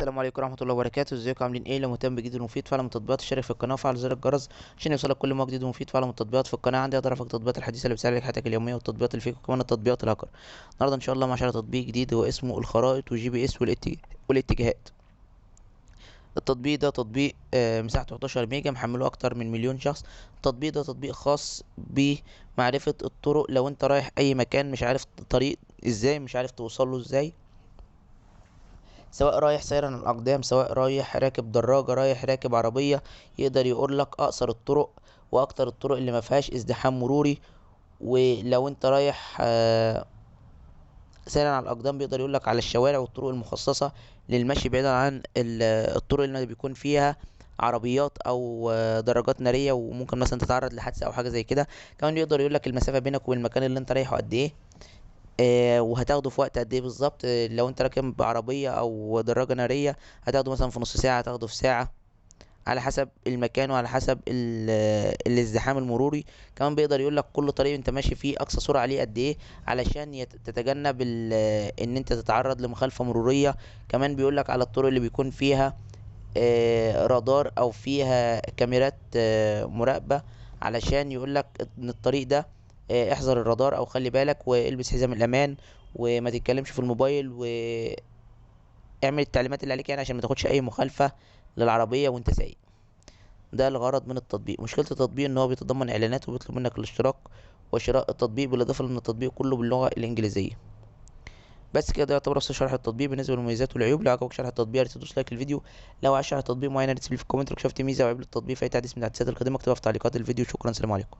السلام عليكم ورحمة الله وبركاته. ازيكم عاملين ايه؟ لو مهتم بجديد ومفيد فعلا من التطبيقات اشترك في القناة وفعل زر الجرس عشان يوصلك كل ما جديد ومفيد فعلا من التطبيقات في القناة. عندي اقدر التطبيقات الحديثة اللي بتسهل لك حياتك اليومية والتطبيقات اللي فيك وكمان التطبيقات الهاكر. النهارده ان شاء الله معانا تطبيق جديد هو اسمه الخرائط وجي بي اس والاتجاهات. التطبيق ده تطبيق مساحته 11 ميجا، محمله اكتر من مليون شخص. التطبيق ده تطبيق خاص بمعرفة الطرق. لو انت رايح اي مكان مش عارف طريق ازاي، مش عارف توصله ازاي، سواء رايح سير عن الأقدام، سواء رايح راكب دراجة، رايح راكب عربية، يقدر يقول لك أقصر الطرق وأكتر الطرق اللي ما فيهاش ازدحام مروري. ولو أنت رايح سير عن الأقدام بيقدر يقول لك على الشوارع والطرق المخصصة للمشي بعيدا عن الطرق اللي بيكون فيها عربيات أو دراجات نارية وممكن مثلا تتعرض لحادثة أو حاجة زي كده. كمان يقدر يقول لك المسافة بينك وبين المكان اللي أنت رايحه قد إيه، وهتاخده في وقت قد ايه بالظبط. لو انت راكب بعربية او دراجة نارية هتاخده مثلا في نص ساعة، هتاخده في ساعة، على حسب المكان وعلى حسب الازدحام المروري. كمان بيقدر يقول لك كل طريق انت ماشي فيه اقصى سرعة عليه قد ايه علشان تتجنب ان انت تتعرض لمخالفة مرورية. كمان بيقول لك على الطرق اللي بيكون فيها رادار او فيها كاميرات مراقبة، علشان يقولك ان الطريق ده احذر الرادار او خلي بالك والبس حزام الامان وما تتكلمش في الموبايل واعمل التعليمات اللي عليك، يعني عشان ما تاخدش اي مخالفة للعربية وانت سايق. ده الغرض من التطبيق. مشكلة التطبيق ان هو بيتضمن اعلانات وبيطلب منك الاشتراك وشراء التطبيق، بالاضافة لان التطبيق كله باللغة الانجليزية. بس كده يعتبر نص شرح التطبيق. بالنسبه للمميزات والعيوب، لو عجبك شرح التطبيق يا ريت تدوس لايك الفيديو. لو عايز شرح تطبيق معين يا ريت تسيب لي في الكومنت لو شفت ميزه او عيب للتطبيق في اي تحديث من التحديثات القادمه اكتبها في تعليقات الفيديو. شكرا، سلام عليكم.